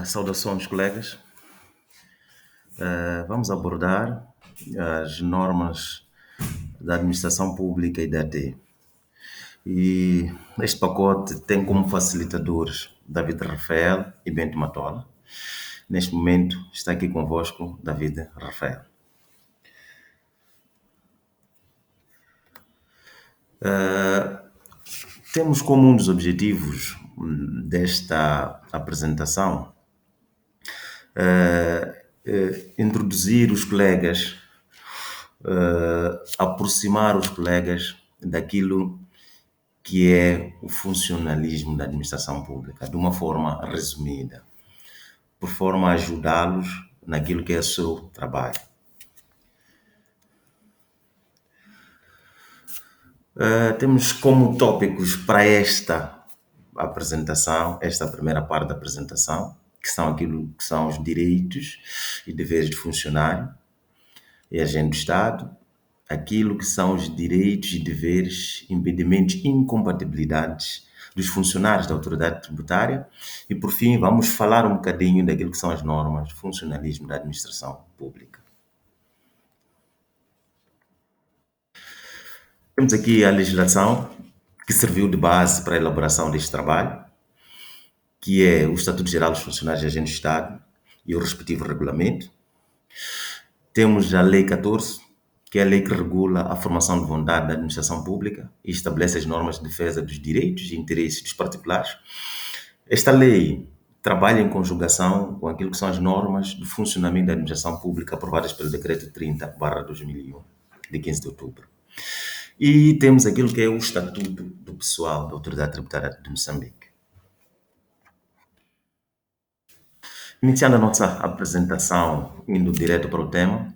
Saudações, colegas. Vamos abordar as normas da administração pública e da AT. E este pacote tem como facilitadores David Rafael e Bento Matola. Neste momento está aqui convosco David Rafael. Temos como um dos objetivos desta apresentação introduzir os colegas, aproximar os colegas daquilo que é o funcionalismo da administração pública, de uma forma resumida, por forma a ajudá-los naquilo que é o seu trabalho. Temos como tópicos para esta apresentação, esta primeira parte da apresentação, que são aquilo que são os direitos e deveres de funcionário e agente do Estado, aquilo que são os direitos e deveres, impedimentos e incompatibilidades dos funcionários da autoridade tributária e, por fim, vamos falar um bocadinho daquilo que são as normas de funcionalismo da administração pública. Temos aqui a legislação que serviu de base para a elaboração deste trabalho, que é o Estatuto Geral dos Funcionários e Agentes do Estado e o respectivo regulamento. Temos a Lei 14, que é a lei que regula a formação de vontade da administração pública e estabelece as normas de defesa dos direitos e interesses dos particulares. Esta lei trabalha em conjugação com aquilo que são as normas de funcionamento da administração pública aprovadas pelo Decreto 30/2001, de 15 de outubro. E temos aquilo que é o Estatuto do Pessoal da Autoridade Tributária de Moçambique. Iniciando a nossa apresentação, indo direto para o tema,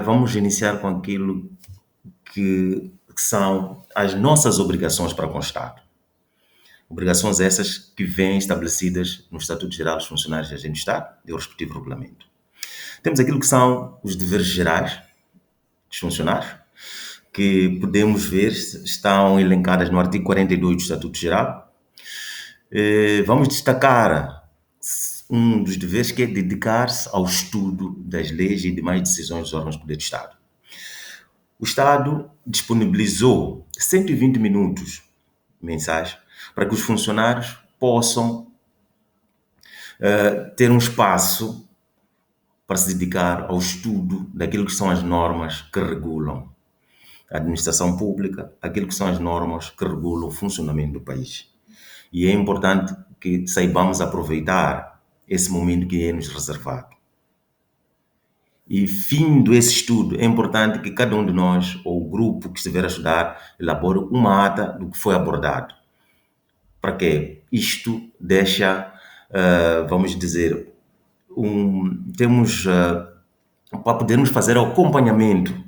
vamos iniciar com aquilo que são as nossas obrigações para com o Estado. Obrigações essas que vêm estabelecidas no Estatuto Geral dos Funcionários e Agentes do Estado e o respectivo regulamento. Temos aquilo que são os deveres gerais dos funcionários, que podemos ver estão elencadas no artigo 42 do Estatuto Geral. Vamos destacar um dos deveres, que é dedicar-se ao estudo das leis e demais decisões dos órgãos do poder do Estado. O Estado disponibilizou 120 minutos mensais para que os funcionários possam ter um espaço para se dedicar ao estudo daquilo que são as normas que regulam a administração pública, aquilo que são as normas que regulam o funcionamento do país. E é importante que saibamos aproveitar esse momento que é nos reservado. E, findo esse estudo, é importante que cada um de nós, ou o grupo que estiver a estudar, elabore uma ata do que foi abordado. Para que isto deixa, vamos dizer, para podermos fazer o acompanhamento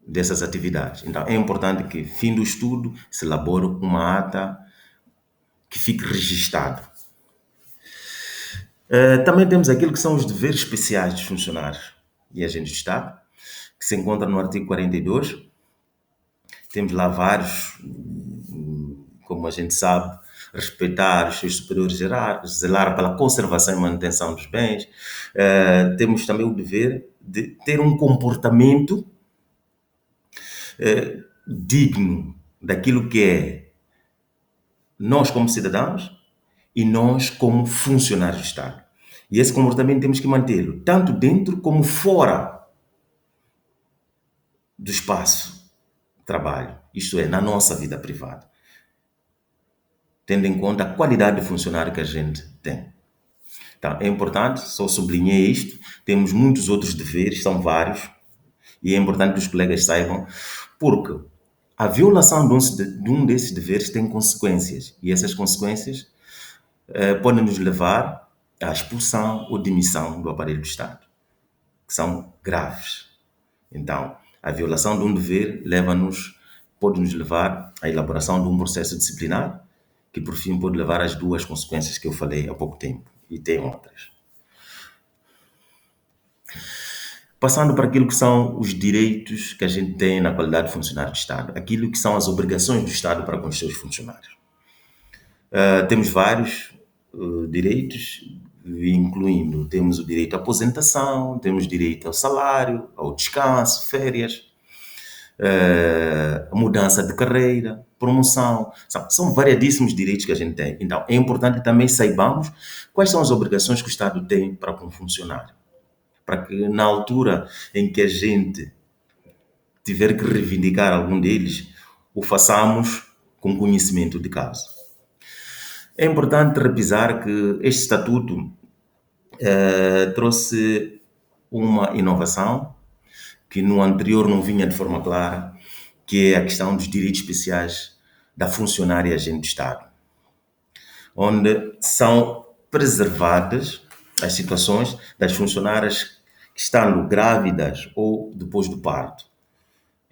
dessas atividades. Então, é importante que, fim do estudo, se elabore uma ata que fique registado. Também temos aquilo que são os deveres especiais dos funcionários e agentes do Estado, que se encontra no artigo 42. Temos lá vários, como a gente sabe, respeitar os seus superiores hierárquicos, zelar pela conservação e manutenção dos bens. Temos também o dever de ter um comportamento digno daquilo que é nós como cidadãos e nós como funcionários do Estado. E esse comportamento temos que mantê-lo tanto dentro como fora do espaço de trabalho, isto é, na nossa vida privada, tendo em conta a qualidade de funcionário que a gente tem. Então, é importante, só sublinhei isto, temos muitos outros deveres, são vários, e é importante que os colegas saibam, porque a violação de um desses deveres tem consequências, e essas consequências podem nos levar à expulsão ou demissão do aparelho do Estado, que são graves. Então, a violação de um dever pode nos levar à elaboração de um processo disciplinar, que por fim pode levar às duas consequências que eu falei há pouco tempo, e tem outras. Passando para aquilo que são os direitos que a gente tem na qualidade de funcionário do Estado, aquilo que são as obrigações do Estado para com os seus funcionários. Temos vários direitos, incluindo, temos o direito à aposentação, temos direito ao salário, ao descanso, férias, mudança de carreira, promoção. São variadíssimos direitos que a gente tem. Então, é importante que também saibamos quais são as obrigações que o Estado tem para com o funcionário. Para que, na altura em que a gente tiver que reivindicar algum deles, o façamos com conhecimento de causa. É importante repisar que este estatuto trouxe uma inovação que no anterior não vinha de forma clara, que é a questão dos direitos especiais da funcionária e agente de Estado, onde são preservadas as situações das funcionárias que estão grávidas ou depois do parto.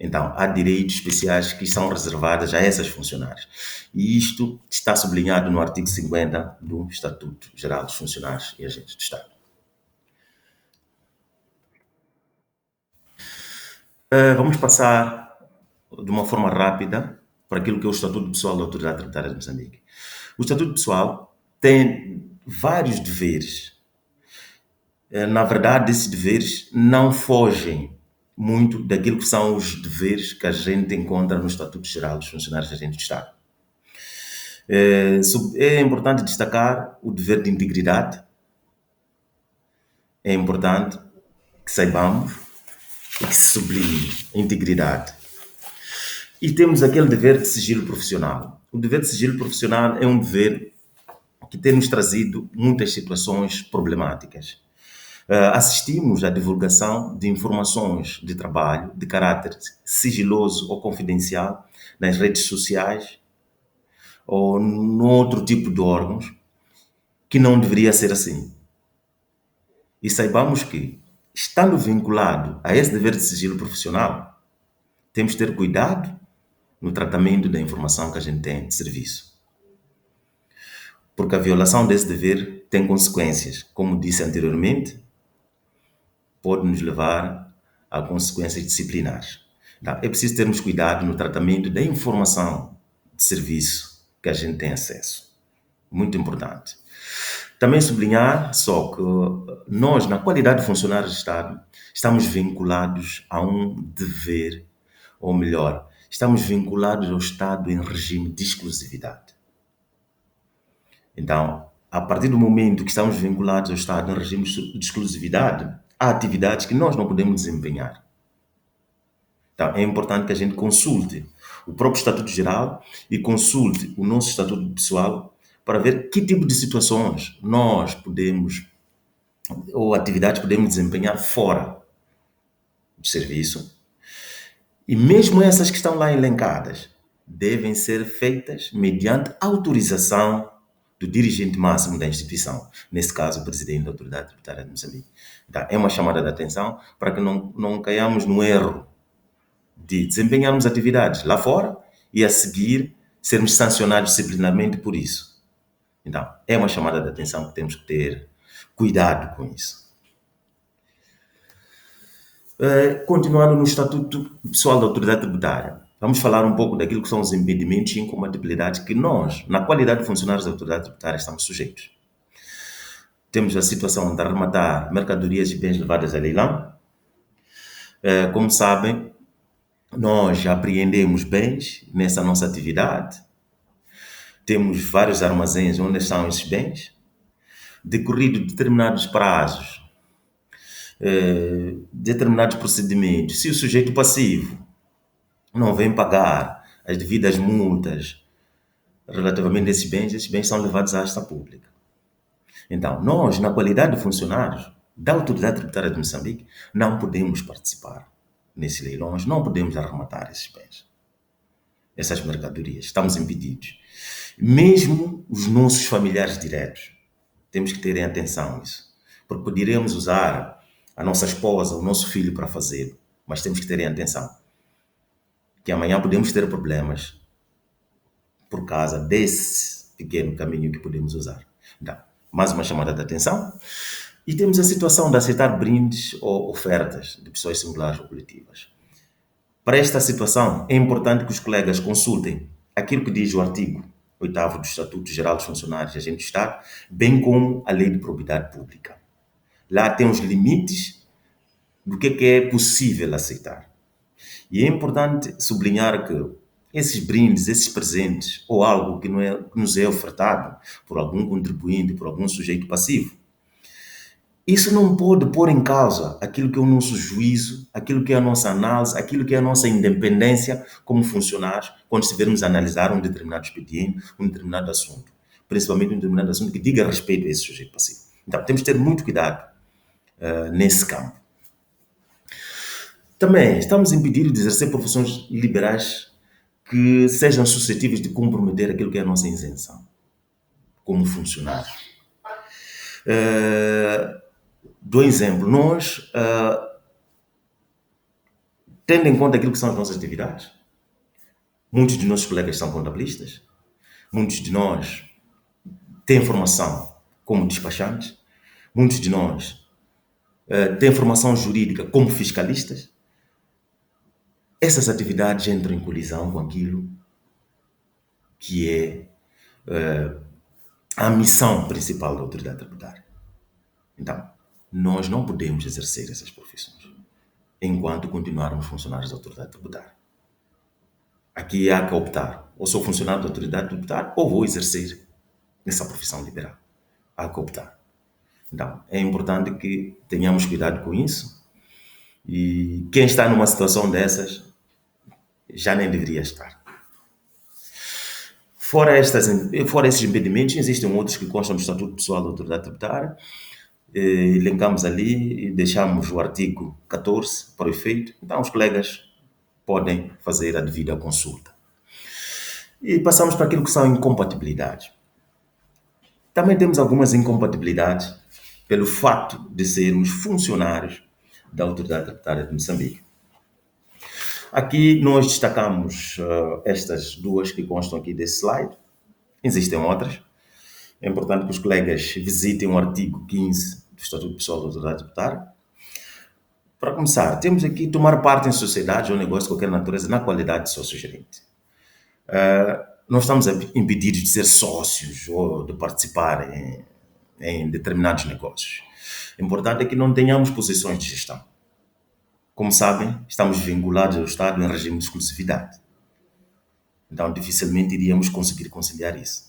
Então, há direitos especiais que são reservados a essas funcionárias. E isto está sublinhado no artigo 50 do Estatuto Geral dos Funcionários e Agentes do Estado. Vamos passar de uma forma rápida para aquilo que é o Estatuto Pessoal da Autoridade Tributária de Moçambique. O Estatuto Pessoal tem vários deveres. Na verdade, esses deveres não fogem muito daquilo que são os deveres que a gente encontra no Estatuto Geral dos Funcionários e Agentes do Estado. É importante destacar o dever de integridade. É importante que saibamos e que se sublinhe a integridade. E temos aquele dever de sigilo profissional. O dever de sigilo profissional é um dever que tem nos trazido muitas situações problemáticas. Assistimos à divulgação de informações de trabalho de caráter sigiloso ou confidencial nas redes sociais ou noutro tipo de órgãos que não deveria ser assim. E saibamos que, estando vinculado a esse dever de sigilo profissional, temos que ter cuidado no tratamento da informação que a gente tem de serviço. Porque a violação desse dever tem consequências. Como disse anteriormente, pode nos levar a consequências disciplinares. Então, é preciso termos cuidado no tratamento da informação de serviço que a gente tem acesso. Muito importante. Também sublinhar só que nós, na qualidade de funcionários de Estado, estamos vinculados a um dever, ou melhor, estamos vinculados ao Estado em regime de exclusividade. Então, a partir do momento que estamos vinculados ao Estado em regime de exclusividade, há atividades que nós não podemos desempenhar. Então, é importante que a gente consulte o próprio Estatuto Geral e consulte o nosso Estatuto Pessoal para ver que tipo de situações nós podemos, ou atividades podemos desempenhar fora do serviço. E mesmo essas que estão lá elencadas devem ser feitas mediante autorização do dirigente máximo da instituição, nesse caso, o presidente da Autoridade Tributária de Moçambique. Então, é uma chamada de atenção para que não caiamos no erro de desempenharmos atividades lá fora e a seguir sermos sancionados disciplinarmente por isso. Então, é uma chamada de atenção que temos que ter cuidado com isso. Continuando no Estatuto Pessoal da Autoridade Tributária, vamos falar um pouco daquilo que são os impedimentos e incompatibilidades que nós, na qualidade de funcionários da Autoridade Tributária, estamos sujeitos. Temos a situação de arrematar mercadorias e bens levadas a leilão. Como sabem, nós já apreendemos bens nessa nossa atividade. Temos vários armazéns onde estão esses bens. Decorrido determinados prazos, determinados procedimentos, se o sujeito passivo não vem pagar as devidas multas relativamente a esses bens são levados à asta pública. Então, nós, na qualidade de funcionários da Autoridade Tributária de Moçambique, não podemos participar nesses leilões, não podemos arrematar esses bens, essas mercadorias, estamos impedidos. Mesmo os nossos familiares diretos, temos que terem atenção a isso, porque poderíamos usar a nossa esposa, o nosso filho para fazê-lo, mas temos que terem atenção, que amanhã podemos ter problemas por causa desse pequeno caminho que podemos usar. Então, mais uma chamada de atenção. E temos a situação de aceitar brindes ou ofertas de pessoas singulares ou coletivas. Para esta situação, é importante que os colegas consultem aquilo que diz o artigo 8º do Estatuto Geral dos Funcionários e Agentes do Estado, bem como a Lei de Propriedade Pública. Lá tem os limites do que é possível aceitar. E é importante sublinhar que esses brindes, esses presentes, ou algo que, não é, que nos é ofertado por algum contribuinte, por algum sujeito passivo, isso não pode pôr em causa aquilo que é o nosso juízo, aquilo que é a nossa análise, aquilo que é a nossa independência como funcionários, quando estivermos a analisar um determinado expediente, um determinado assunto. Principalmente um determinado assunto que diga respeito a esse sujeito passivo. Então, temos que ter muito cuidado nesse campo. Também estamos impedidos de exercer profissões liberais que sejam suscetíveis de comprometer aquilo que é a nossa isenção como funcionário. Dou exemplo, nós, tendo em conta aquilo que são as nossas atividades, muitos de nossos colegas são contabilistas, muitos de nós têm formação como despachantes, muitos de nós têm formação jurídica como fiscalistas. Essas atividades entram em colisão com aquilo que é a missão principal da autoridade tributária. Então, nós não podemos exercer essas profissões enquanto continuarmos funcionários da autoridade tributária. Aqui há que optar. Ou sou funcionário da autoridade tributária ou vou exercer essa profissão liberal. Há que optar. Então, é importante que tenhamos cuidado com isso. E quem está numa situação dessas já nem deveria estar. Fora esses impedimentos, existem outros que constam do Estatuto Pessoal da Autoridade Tributária. Elencamos ali e deixamos o artigo 14 para o efeito. Então, os colegas podem fazer a devida consulta. E passamos para aquilo que são incompatibilidades. Também temos algumas incompatibilidades pelo fato de sermos funcionários da Autoridade Tributária de Moçambique. Aqui nós destacamos estas duas que constam aqui desse slide. Existem outras. É importante que os colegas visitem o artigo 15 do Estatuto Pessoal da Autoridade Tributária. Para começar, temos aqui tomar parte em sociedades ou negócios de qualquer natureza na qualidade de sócio-gerente. Nós estamos impedidos de ser sócios ou de participar em determinados negócios. O importante é que não tenhamos posições de gestão. Como sabem, estamos vinculados ao Estado em regime de exclusividade. Então, dificilmente iríamos conseguir conciliar isso.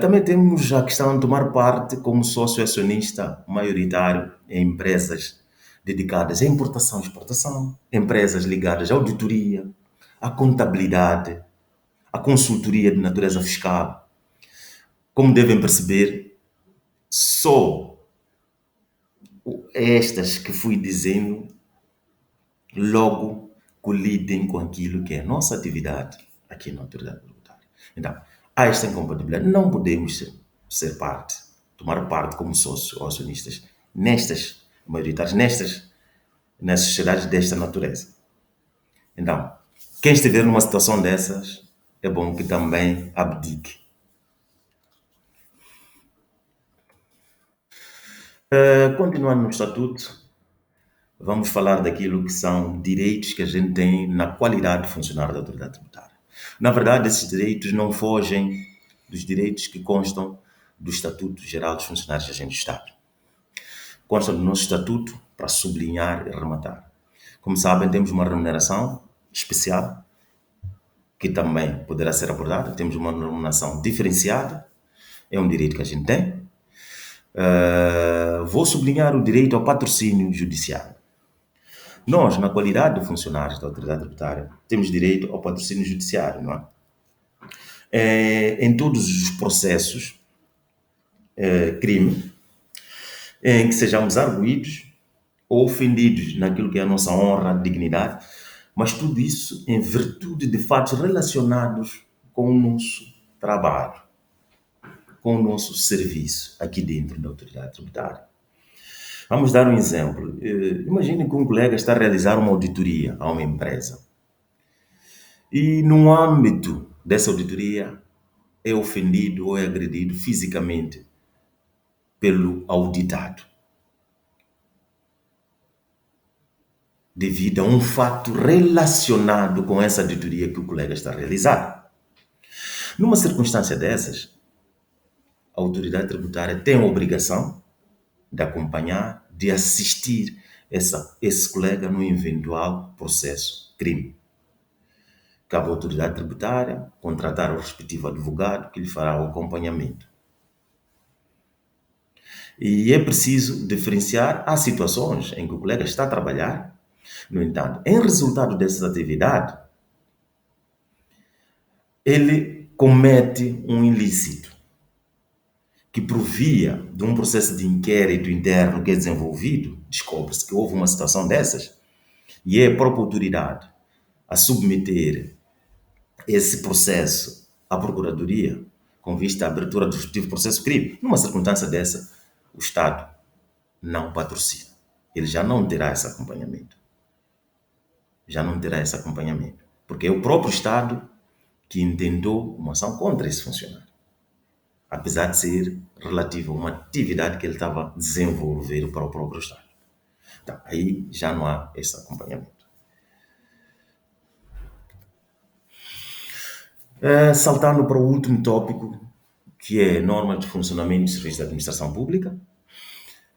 Também temos a questão de tomar parte como sócio-acionista maioritário em empresas dedicadas à importação e exportação, empresas ligadas à auditoria, à contabilidade, à consultoria de natureza fiscal. Como devem perceber, só estas que fui dizendo logo colidem com aquilo que é a nossa atividade aqui na autoridade tributária. Então, há esta incompatibilidade. Não podemos ser parte, tomar parte como sócios ou acionistas nestas maioritárias, nas sociedades desta natureza. Então, quem estiver numa situação dessas, é bom que também abdique. Continuando no Estatuto, vamos falar daquilo que são direitos que a gente tem na qualidade de funcionário da autoridade tributária. Na verdade, esses direitos não fogem dos direitos que constam do Estatuto Geral dos Funcionários e Agentes do Estado. Constam do nosso Estatuto para sublinhar e rematar. Como sabem, temos uma remuneração especial, que também poderá ser abordada. Temos uma remuneração diferenciada, é um direito que a gente tem. Vou sublinhar o direito ao patrocínio judiciário. Nós, na qualidade de funcionários da autoridade tributária, temos direito ao patrocínio judiciário, não é? Em todos os processos, crime, em que sejamos arguidos ou ofendidos naquilo que é a nossa honra, dignidade, mas tudo isso em virtude de fatos relacionados com o nosso trabalho, com o nosso serviço aqui dentro da autoridade tributária. Vamos dar um exemplo. Imagine que um colega está a realizar uma auditoria a uma empresa e, no âmbito dessa auditoria, é ofendido ou é agredido fisicamente pelo auditado, devido a um fato relacionado com essa auditoria que o colega está a realizar. Numa circunstância dessas, a autoridade tributária tem a obrigação de acompanhar, de assistir esse colega no eventual processo crime. Cabe à autoridade tributária contratar o respectivo advogado que lhe fará o acompanhamento. E é preciso diferenciar, há situações em que o colega está a trabalhar, no entanto, em resultado dessas atividades, ele comete um ilícito que provia de um processo de inquérito interno que é desenvolvido, descobre-se que houve uma situação dessas, e é a própria autoridade a submeter esse processo à Procuradoria, com vista à abertura do respectivo processo crime. Numa circunstância dessa, o Estado não patrocina. Ele já não terá esse acompanhamento. Já não terá esse acompanhamento. Porque é o próprio Estado que intentou uma ação contra esse funcionário. Apesar de ser relativo a uma atividade que ele estava a desenvolver para o próprio Estado. Então, aí já não há esse acompanhamento. Saltando para o último tópico, que é normas de funcionamento do Serviço de Administração Pública.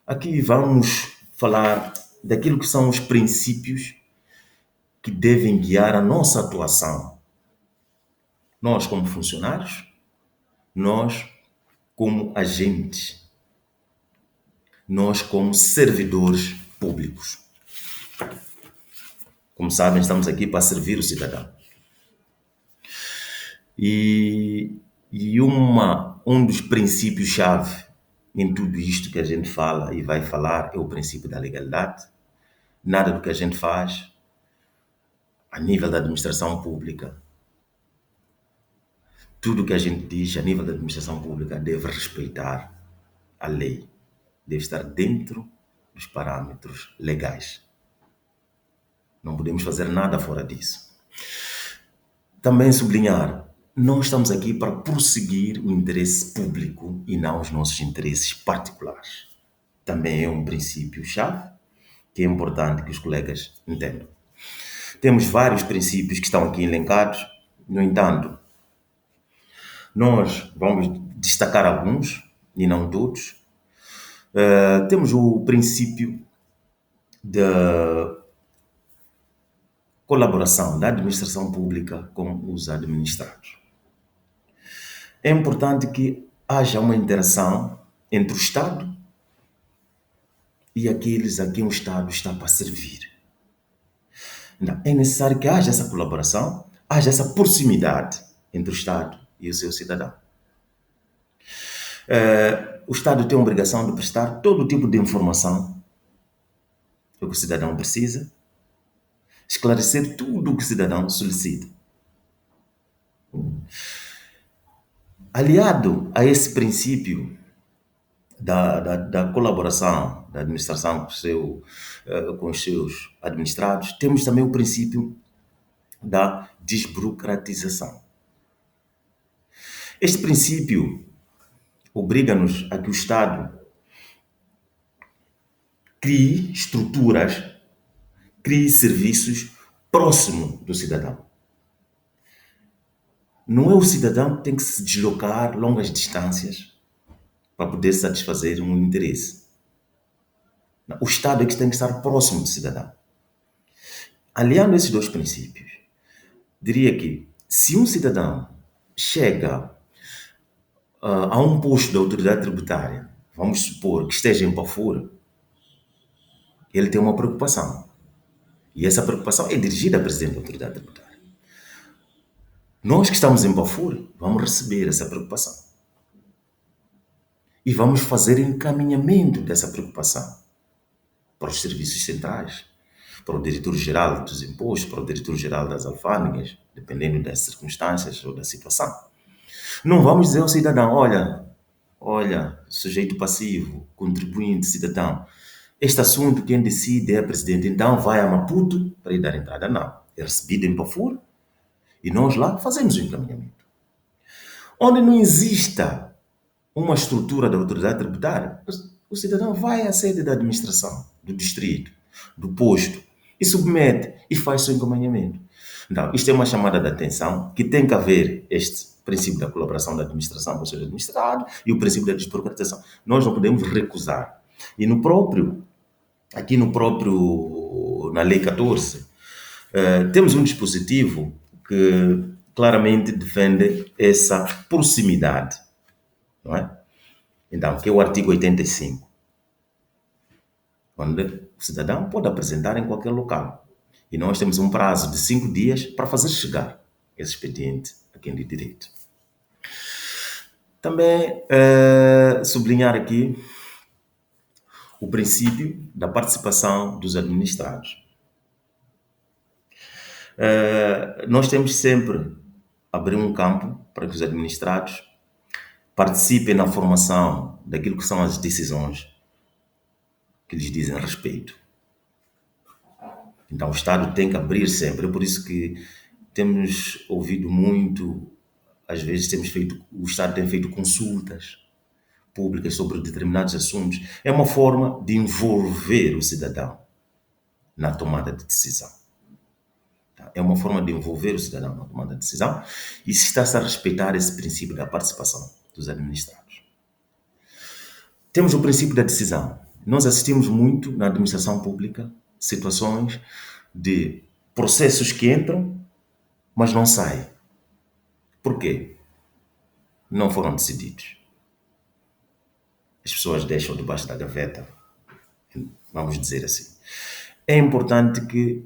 Aqui vamos falar daquilo que são os princípios que devem guiar a nossa atuação. Nós como funcionários, nós como agentes, nós como servidores públicos. Como sabem, estamos aqui para servir o cidadão. E um dos princípios-chave em tudo isto que a gente fala e vai falar é o princípio da legalidade. Nada do que a gente faz a nível da administração pública, tudo o que a gente diz a nível da administração pública deve respeitar a lei, deve estar dentro dos parâmetros legais. Não podemos fazer nada fora disso. Também sublinhar, nós estamos aqui para prosseguir o interesse público e não os nossos interesses particulares. Também é um princípio-chave que é importante que os colegas entendam. Temos vários princípios que estão aqui elencados, no entanto, nós vamos destacar alguns e não todos. Temos o princípio da colaboração da administração pública com os administrados. É importante que haja uma interação entre o Estado e aqueles a quem o Estado está para servir. Então, é necessário que haja essa colaboração, haja essa proximidade entre o Estado e o seu cidadão. O Estado tem a obrigação de prestar todo tipo de informação que o cidadão precisa, esclarecer tudo o que o cidadão solicita. Aliado a esse princípio da colaboração da administração com os seus administrados, temos também o princípio da desburocratização. Este princípio obriga-nos a que o Estado crie estruturas, crie serviços próximo do cidadão. Não é o cidadão que tem que se deslocar longas distâncias para poder satisfazer um interesse. O Estado é que tem que estar próximo do cidadão. Aliando esses dois princípios, diria que se um cidadão chega a um posto da autoridade tributária, vamos supor que esteja em Pafura, ele tem uma preocupação. E essa preocupação é dirigida ao presidente da autoridade tributária. Nós que estamos em Pafura, vamos receber essa preocupação. E vamos fazer encaminhamento dessa preocupação para os serviços centrais, para o diretor-geral dos impostos, para o diretor-geral das alfândegas, dependendo das circunstâncias ou da situação. Não vamos dizer ao cidadão, olha, sujeito passivo, contribuinte, cidadão, este assunto quem decide é a presidente, então vai a Maputo para ir dar entrada. Não, é recebido em Pafura e nós lá fazemos o encaminhamento. Onde não exista uma estrutura da autoridade tributária, o cidadão vai à sede da administração, do distrito, do posto, e submete e faz seu encaminhamento. Então, isto é uma chamada de atenção que tem que haver este princípio da colaboração da administração com o seu administrado e o princípio da desburocratização. Nós não podemos recusar. E no próprio, aqui no próprio, na Lei 14, temos um dispositivo que claramente defende essa proximidade, não é? Então, que é o artigo 85, onde o cidadão pode apresentar em qualquer local. E nós temos um prazo de 5 dias para fazer chegar esse expediente a quem de direito. Também sublinhar aqui o princípio da participação dos administrados. Nós temos sempre abrir um campo para que os administrados participem na formação daquilo que são as decisões que lhes dizem respeito. Então o Estado tem que abrir sempre, é por isso que temos ouvido muito, às vezes o Estado tem feito consultas públicas sobre determinados assuntos. É uma forma de envolver o cidadão na tomada de decisão. É uma forma de envolver o cidadão na tomada de decisão e se está-se a respeitar esse princípio da participação dos administrados. Temos o princípio da decisão. Nós assistimos muito na administração pública situações de processos que entram, mas não saem. Por quê? Não foram decididos. As pessoas deixam debaixo da gaveta, vamos dizer assim. É importante que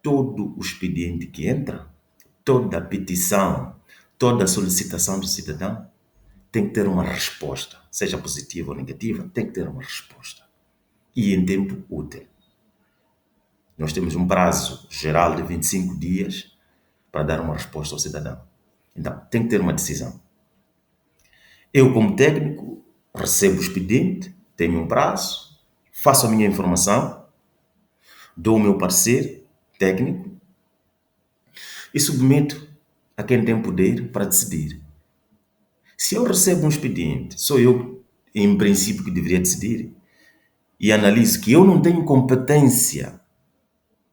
todo o expediente que entra, toda a petição, toda a solicitação do cidadão tem que ter uma resposta, seja positiva ou negativa, tem que ter uma resposta. E em tempo útil. Nós temos um prazo geral de 25 dias para dar uma resposta ao cidadão. Então, tem que ter uma decisão. Eu, como técnico, recebo o expediente, tenho um prazo, faço a minha informação, dou o meu parecer técnico e submeto a quem tem poder para decidir. Se eu recebo um expediente, sou eu, em princípio, que deveria decidir, e analiso que eu não tenho competência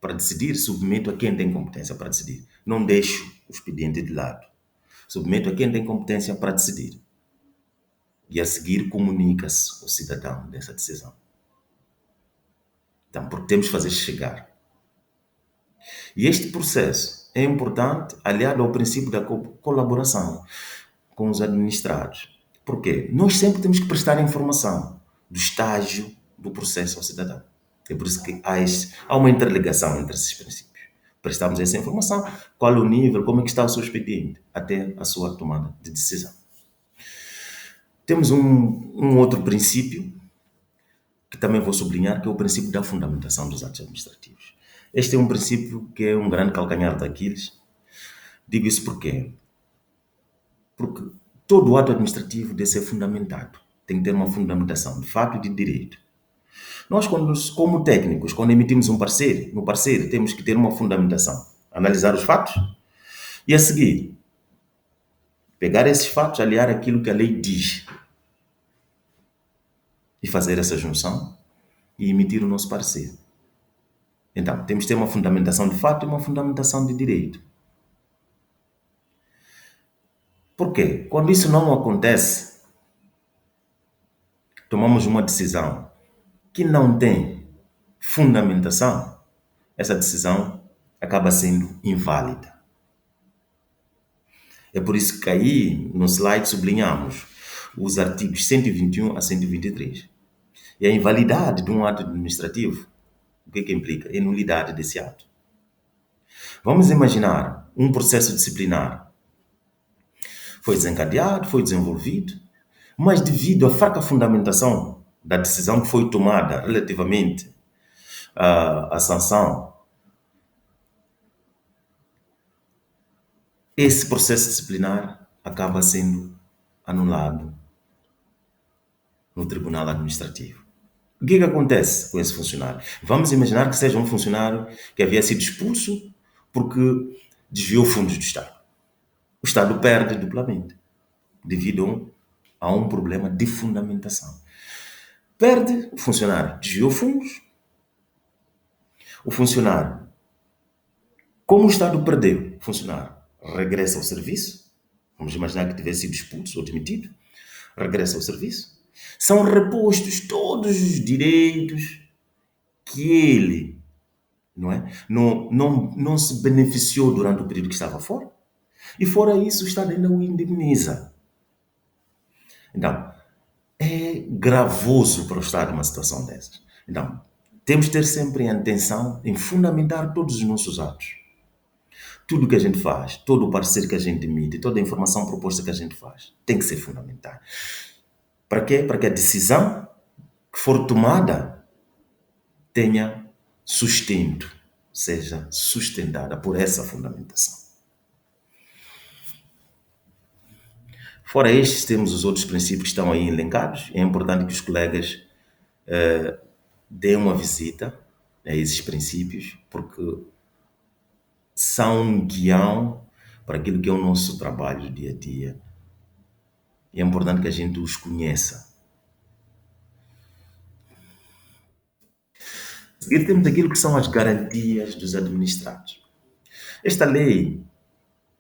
para decidir, submeto a quem tem competência para decidir. Não deixo o expediente de lado. Submeto a quem tem competência para decidir. E a seguir comunica-se o cidadão dessa decisão. Então, porque temos que fazer chegar. E este processo é importante, aliado ao princípio da colaboração com os administrados. Por quê? Nós sempre temos que prestar informação do estágio do processo ao cidadão. É por isso que há uma interligação entre esses princípios. Prestamos essa informação, qual é o nível, como é que está o seu expediente, até a sua tomada de decisão. Temos um outro princípio, que também vou sublinhar, que é o princípio da fundamentação dos atos administrativos. Este é um princípio que é um grande calcanhar de Aquiles. Digo isso porquê? Porque todo ato administrativo deve ser fundamentado. Tem que ter uma fundamentação de fato e de direito. Nós, como técnicos, quando emitimos um parecer, no parecer temos que ter uma fundamentação. Analisar os fatos e, a seguir, pegar esses fatos, aliar aquilo que a lei diz e fazer essa junção e emitir o nosso parecer. Então, temos que ter uma fundamentação de fato e uma fundamentação de direito. Por quê? Quando isso não acontece, tomamos uma decisão que não tem fundamentação, essa decisão acaba sendo inválida. É por isso que aí no slide sublinhamos os artigos 121 a 123. E a invalidade de um ato administrativo, o que implica? É a nulidade desse ato. Vamos imaginar um processo disciplinar. Foi desencadeado, foi desenvolvido, mas devido à fraca fundamentação da decisão que foi tomada relativamente à sanção, esse processo disciplinar acaba sendo anulado no Tribunal Administrativo. O que acontece com esse funcionário? Vamos imaginar que seja um funcionário que havia sido expulso porque desviou fundos do Estado. O Estado perde duplamente, devido a um problema de fundamentação. Perde o funcionário, desviou fundos, O funcionário, como o Estado perdeu o funcionário, regressa ao serviço. Vamos imaginar que tivesse sido expulso ou demitido, regressa ao serviço. São repostos todos os direitos que ele, não é? Não se beneficiou durante o período que estava fora. E fora isso, o Estado ainda o indemniza. Então, é gravoso para o Estado uma situação dessas. Então, temos de ter sempre a atenção em fundamentar todos os nossos atos. Tudo que a gente faz, todo o parecer que a gente emite, toda a informação proposta que a gente faz, tem que ser fundamental. Para quê? Para que a decisão que for tomada tenha sustento, seja sustentada por essa fundamentação. Fora estes, temos os outros princípios que estão aí elencados. É importante que os colegas deem uma visita a esses princípios, porque são um guião para aquilo que é o nosso trabalho do dia a dia. E é importante que a gente os conheça. A seguir temos aquilo que são as garantias dos administrados. Esta lei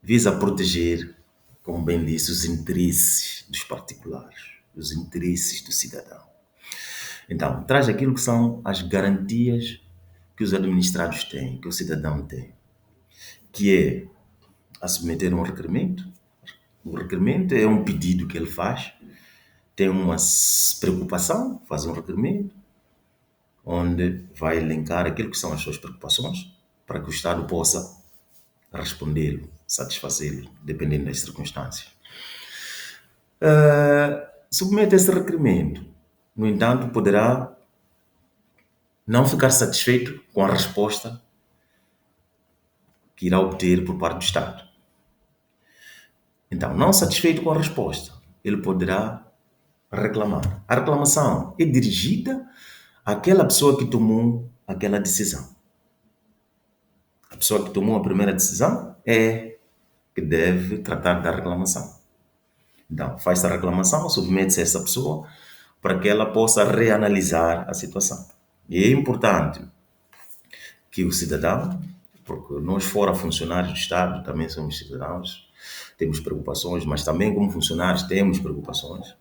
visa proteger, como bem disse, os interesses dos particulares, os interesses do cidadão. Então, traz aquilo que são as garantias que os administrados têm, que o cidadão tem, que é a submeter um requerimento. O requerimento é um pedido que ele faz, tem uma preocupação, faz um requerimento, onde vai elencar aquilo que são as suas preocupações, para que o Estado possa respondê-lo, satisfazê-lo, dependendo das circunstâncias. Submete esse requerimento. No entanto, poderá não ficar satisfeito com a resposta que irá obter por parte do Estado. Então, não satisfeito com a resposta, ele poderá reclamar. A reclamação é dirigida àquela pessoa que tomou aquela decisão. A pessoa que tomou a primeira decisão é que deve tratar da reclamação. Então, faz a reclamação, submete-se a essa pessoa para que ela possa reanalisar a situação. E é importante que o cidadão, porque nós fora funcionários do Estado também somos cidadãos, temos preocupações, mas também como funcionários temos preocupações.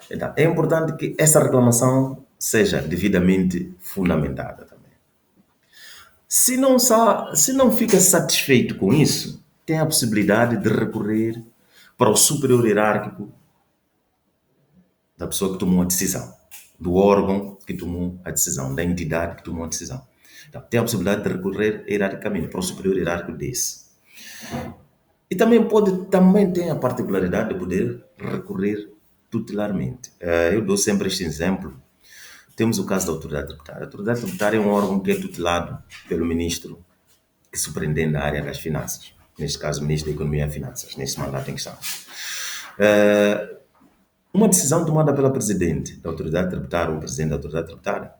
Então, é importante que essa reclamação seja devidamente fundamentada também. Se não fica satisfeito com isso, tem a possibilidade de recorrer para o superior hierárquico da pessoa que tomou a decisão, do órgão que tomou a decisão, da entidade que tomou a decisão. Então, tem a possibilidade de recorrer hierarquicamente para o superior hierárquico desse. E também tem a particularidade de poder recorrer tutelarmente. Eu dou sempre este exemplo. Temos o caso da autoridade tributária. A autoridade tributária é um órgão que é tutelado pelo ministro que superintende a área das finanças. Neste caso, o ministro da Economia e Finanças, neste mandato em questão. Uma decisão tomada pela presidente da autoridade tributária ou presidente da autoridade tributária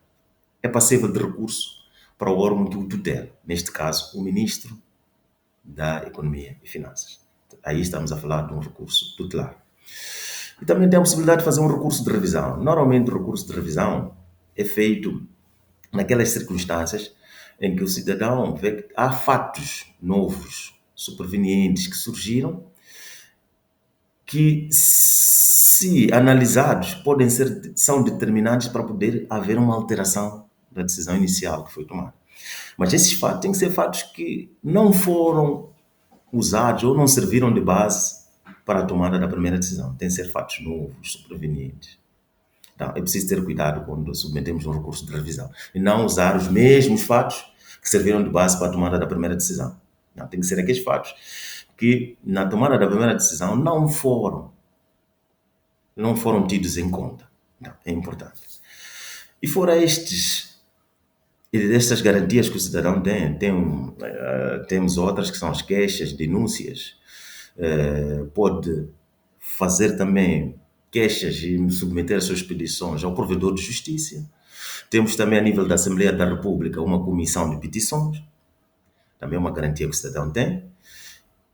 é passível de recurso para o órgão que o tutela. Neste caso, o ministro da Economia e Finanças. Aí estamos a falar de um recurso tutelar. E também tem a possibilidade de fazer um recurso de revisão. Normalmente o recurso de revisão é feito naquelas circunstâncias em que o cidadão vê que há fatos novos, supervenientes, que surgiram, que, se analisados, são determinantes para poder haver uma alteração da decisão inicial que foi tomada. Mas esses fatos têm que ser fatos que não foram usados ou não serviram de base para a tomada da primeira decisão. Tem que ser fatos novos, supervenientes. Então, é preciso ter cuidado quando submetemos um recurso de revisão e não usar os mesmos fatos que serviram de base para a tomada da primeira decisão. Não, tem que ser aqueles fatos que, na tomada da primeira decisão, não foram tidos em conta. Não, é importante. E fora estas garantias que o cidadão temos outras que são as queixas, denúncias, pode fazer também queixas e submeter as suas petições ao provedor de justiça. Temos também, a nível da Assembleia da República, uma comissão de petições, também é uma garantia que o cidadão tem.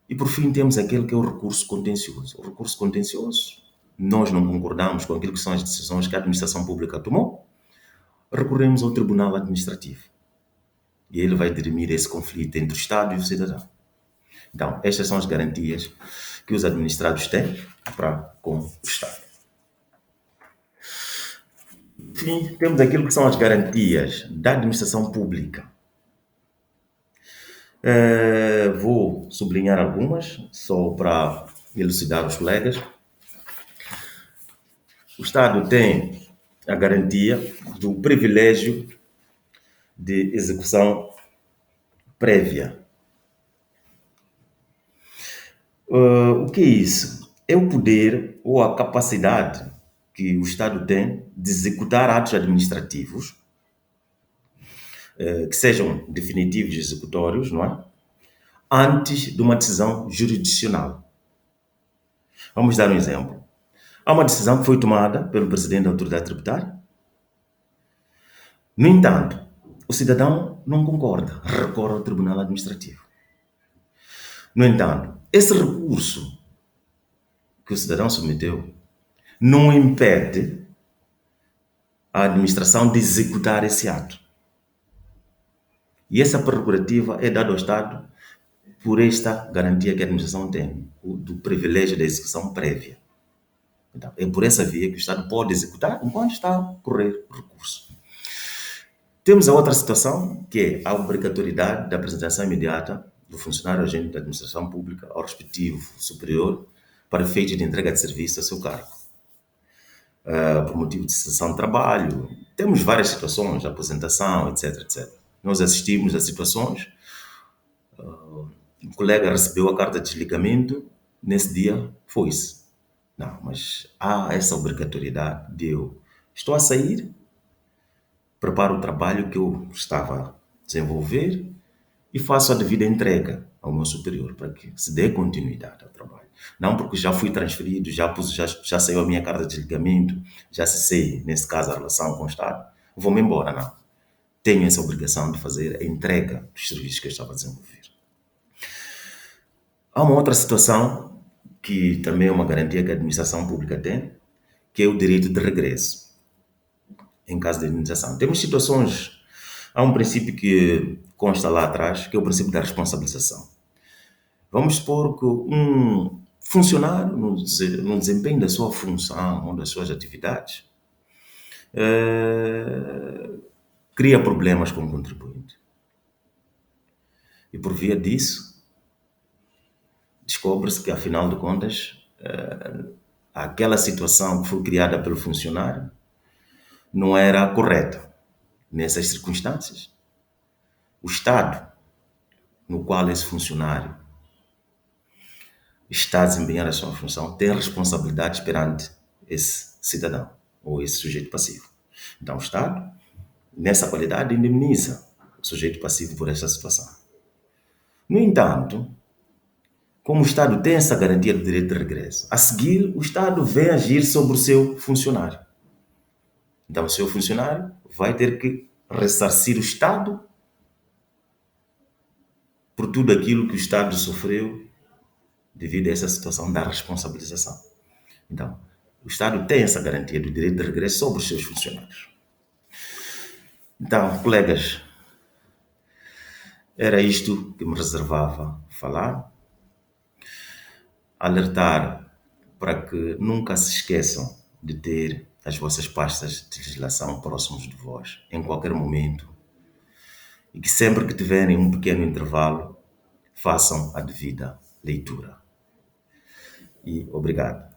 E, por fim, temos aquele que é o recurso contencioso. O recurso contencioso, nós não concordamos com aquilo que são as decisões que a administração pública tomou, recorremos ao Tribunal Administrativo. E ele vai dirimir esse conflito entre o Estado e o cidadão. Então, estas são as garantias que os administrados têm para com o Estado. Enfim, temos aquilo que são as garantias da administração pública. Vou sublinhar algumas, só para elucidar os colegas. O Estado tem a garantia do privilégio de execução prévia. O que é isso? É o poder ou a capacidade que o Estado tem de executar atos administrativos que sejam definitivos e executórios, não é? Antes de uma decisão jurisdicional. Vamos dar um exemplo. Há uma decisão que foi tomada pelo presidente da autoridade tributária. No entanto, o cidadão não concorda, recorre ao tribunal administrativo. No entanto, esse recurso que o cidadão submeteu não impede a administração de executar esse ato. E essa prerrogativa é dada ao Estado por esta garantia que a administração tem, do privilégio da execução prévia. Então, é por essa via que o Estado pode executar enquanto está a correr o recurso. Temos a outra situação, que é a obrigatoriedade da apresentação imediata do funcionário agente da administração pública ao respectivo superior para efeito de entrega de serviço a seu cargo. Por motivo de cessação de trabalho, temos várias situações, aposentação, etc, etc. Nós assistimos a situações, um colega recebeu a carta de desligamento, nesse dia foi-se. Não, mas há essa obrigatoriedade de eu estou a sair, preparo o trabalho que eu estava a desenvolver e faço a devida entrega ao meu superior para que se dê continuidade ao trabalho. Não porque já fui transferido, já saiu a minha carta de desligamento, já cessei, nesse caso, a relação com o Estado, vou-me embora, não. Tenho essa obrigação de fazer a entrega dos serviços que eu estava a desenvolver. Há uma outra situação que também é uma garantia que a administração pública tem, que é o direito de regresso em caso de indenização. Temos situações, há um princípio que consta lá atrás, que é o princípio da responsabilização. Vamos supor que um funcionário, no desempenho da sua função ou das suas atividades, cria problemas com o contribuinte. E por via disso, descobre-se que, afinal de contas, aquela situação que foi criada pelo funcionário não era correta. Nessas circunstâncias, o Estado no qual esse funcionário está a desempenhar a sua função tem responsabilidades perante esse cidadão ou esse sujeito passivo. Então, o Estado, nessa qualidade, indemniza o sujeito passivo por essa situação. No entanto, como o Estado tem essa garantia do direito de regresso, a seguir o Estado vem agir sobre o seu funcionário. Então, o seu funcionário vai ter que ressarcir o Estado por tudo aquilo que o Estado sofreu devido a essa situação da responsabilização. Então, o Estado tem essa garantia do direito de regresso sobre os seus funcionários. Então, colegas, era isto que me reservava falar. Alertar para que nunca se esqueçam de ter as vossas pastas de legislação próximos de vós, em qualquer momento, e que sempre que tiverem um pequeno intervalo, façam a devida leitura. E obrigado.